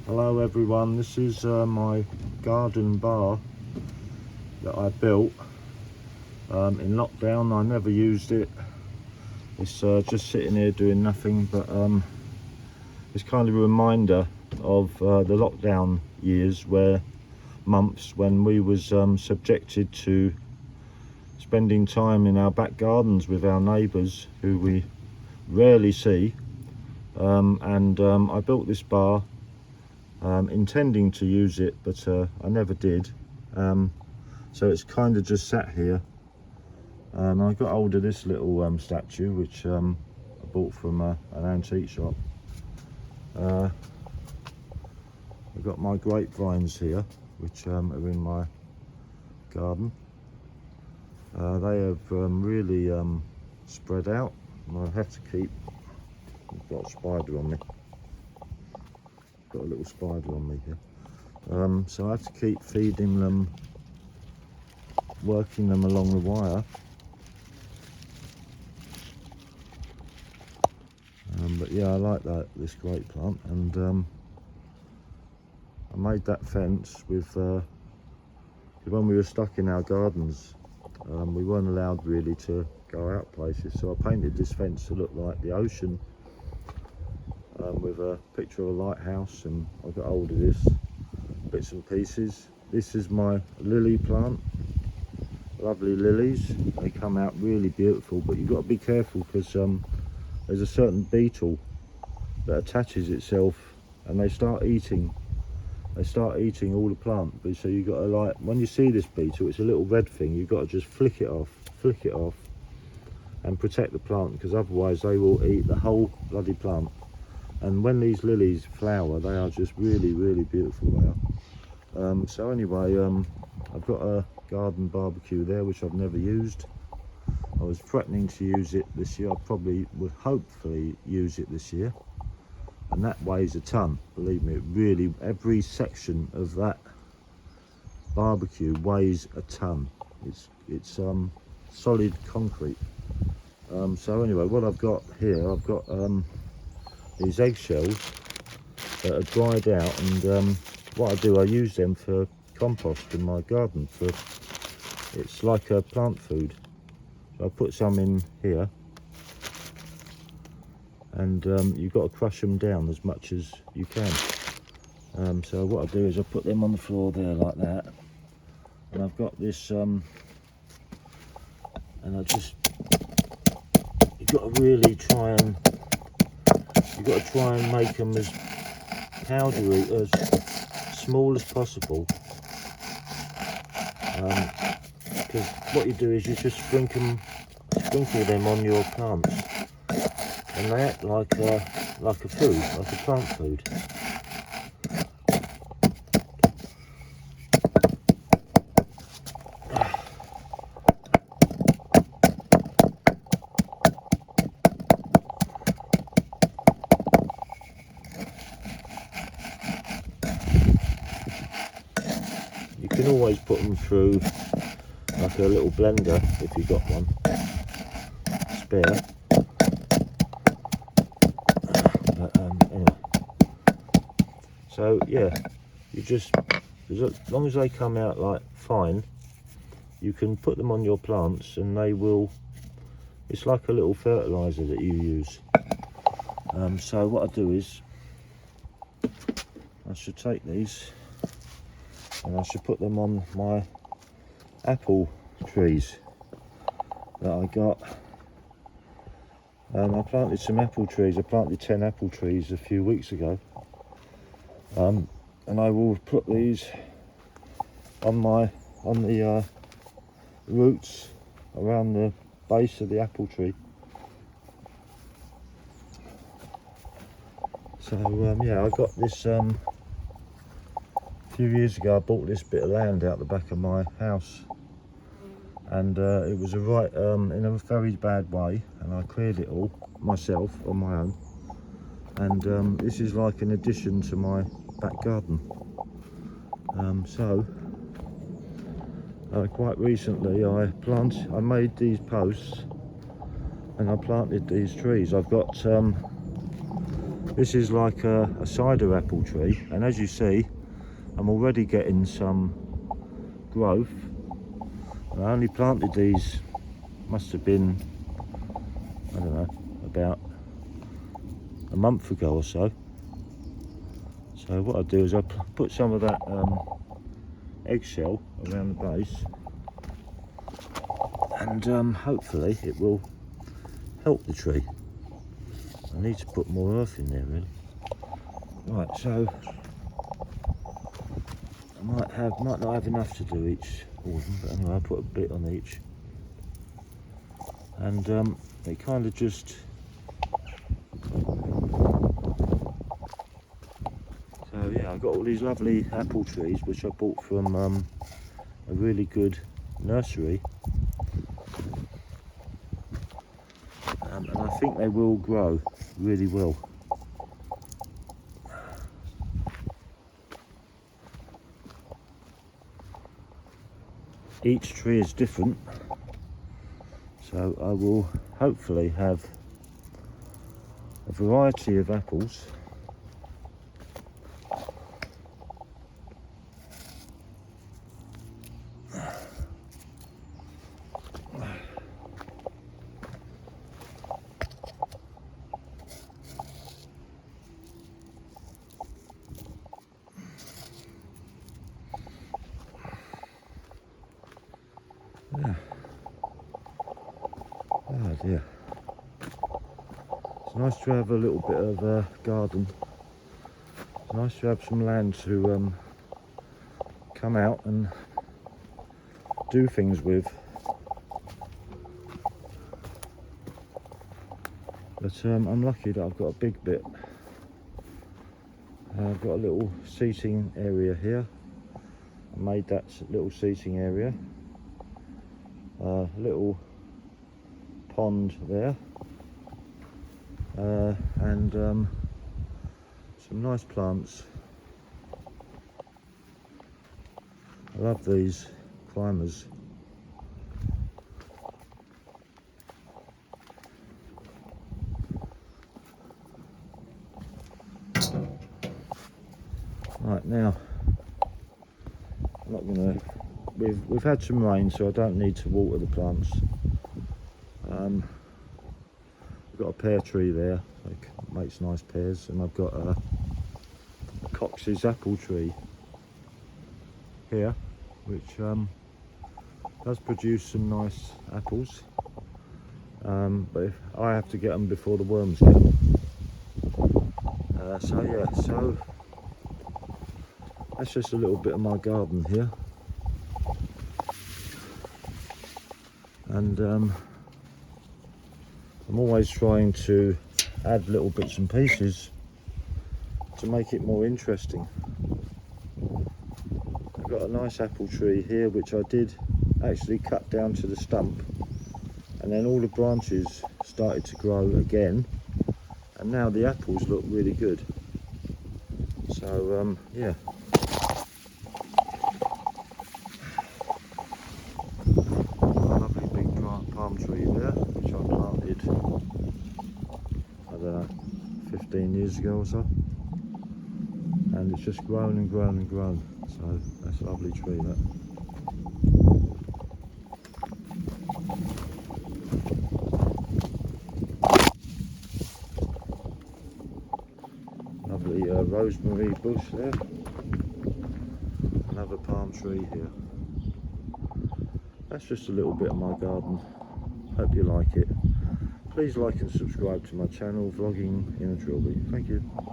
Hello everyone, this is my garden bar that I built in lockdown. I never used it. It's just sitting here doing nothing, but it's kind of a reminder of the lockdown years, months when we was subjected to spending time in our back gardens with our neighbours who we rarely see, and I built this bar intending to use it, but I never did. So it's kind of just sat here. I got hold of this little statue which I bought from an antique shop. I've got my grapevines here which are in my garden. They have really spread out. I have to keep, I've got a spider on me. Got a little spider on me here, so I have to keep feeding them, working them along the wire. But yeah, I like this great plant, and I made that fence with when we were stuck in our gardens, we weren't allowed really to go out places, so I painted this fence to look like the ocean, with a picture of a lighthouse, and I got hold of this bits and pieces. This is my lily plant, lovely lilies. They come out really beautiful, but you've got to be careful because there's a certain beetle that attaches itself, and they start eating all the plant. But so you've got to, like, when you see this beetle, it's a little red thing, you've got to just flick it off and protect the plant, because otherwise they will eat the whole bloody plant. And when these lilies flower, they are just really beautiful. They are. So anyway, I've got a garden barbecue there which I've never used. I was threatening to use it this year. I probably would hopefully use it this year, and that weighs a ton. Believe me, it really, every section of that barbecue weighs a ton. It's solid concrete. So anyway, what I've got here, I've got these eggshells that are dried out, and what I do, I use them for compost in my garden. It's like a plant food. So I put some in here, and you've got to crush them down as much as you can. So what I do is I put them on the floor there like that, and I've got this, and I just, you've got to really try and make them as powdery, as small as possible, because what you do is you just sprinkle them on your plants, and they act like a food, like a plant food. You can always put them through like a little blender if you've got one spare. But anyway. So yeah, you just, as long as they come out like fine, you can put them on your plants, and they will, it's like a little fertilizer that you use. So what I do is, I should take these and I should put them on my apple trees that I got. I planted some apple trees. I planted 10 apple trees a few weeks ago, and I will put these on the roots around the base of the apple tree. So yeah, I got this a few years ago. I bought this bit of land out the back of my house, and it was in a very bad way, and I cleared it all myself on my own. And this is like an addition to my back garden. Quite recently I made these posts and I planted these trees. I've got This is like a cider apple tree, and as you see, I'm already getting some growth. I only planted these, must have been, I don't know, about a month ago or so. So what I do is I put some of that eggshell around the base, and hopefully it will help the tree. I need to put more earth in there really. Right, so I might not have enough to do each autumn, but anyway, I put a bit on each, and it kind of just, so yeah, I've got all these lovely apple trees which I bought from a really good nursery, and I think they will grow really well. Each tree is different, so I will hopefully have a variety of apples. Yeah. Oh dear. It's nice to have a little bit of a garden. It's nice to have some land to come out and do things with. But I'm lucky that I've got a big bit. I've got a little seating area here. I made that little seating area. Little pond there, and some nice plants. I love these climbers. Right, now I'm not gonna, we've had some rain, so I don't need to water the plants. I've got a pear tree there, like makes nice pears, and I've got a Cox's apple tree here, which does produce some nice apples, but if I have to get them before the worms get them. So yeah, so that's just a little bit of my garden here, and I'm always trying to add little bits and pieces to make it more interesting. I've got a nice apple tree here which I did actually cut down to the stump, and then all the branches started to grow again, and now the apples look really good. So yeah. Lovely big palm tree there, which I planted, I don't know, 15 years ago or so, and it's just grown and grown and grown. So that's a lovely tree, that. Lovely rosemary bush there. Another palm tree here. That's just a little bit of my garden. Hope you like it. Please like and subscribe to my channel, Vlogging in a Trilby. Thank you.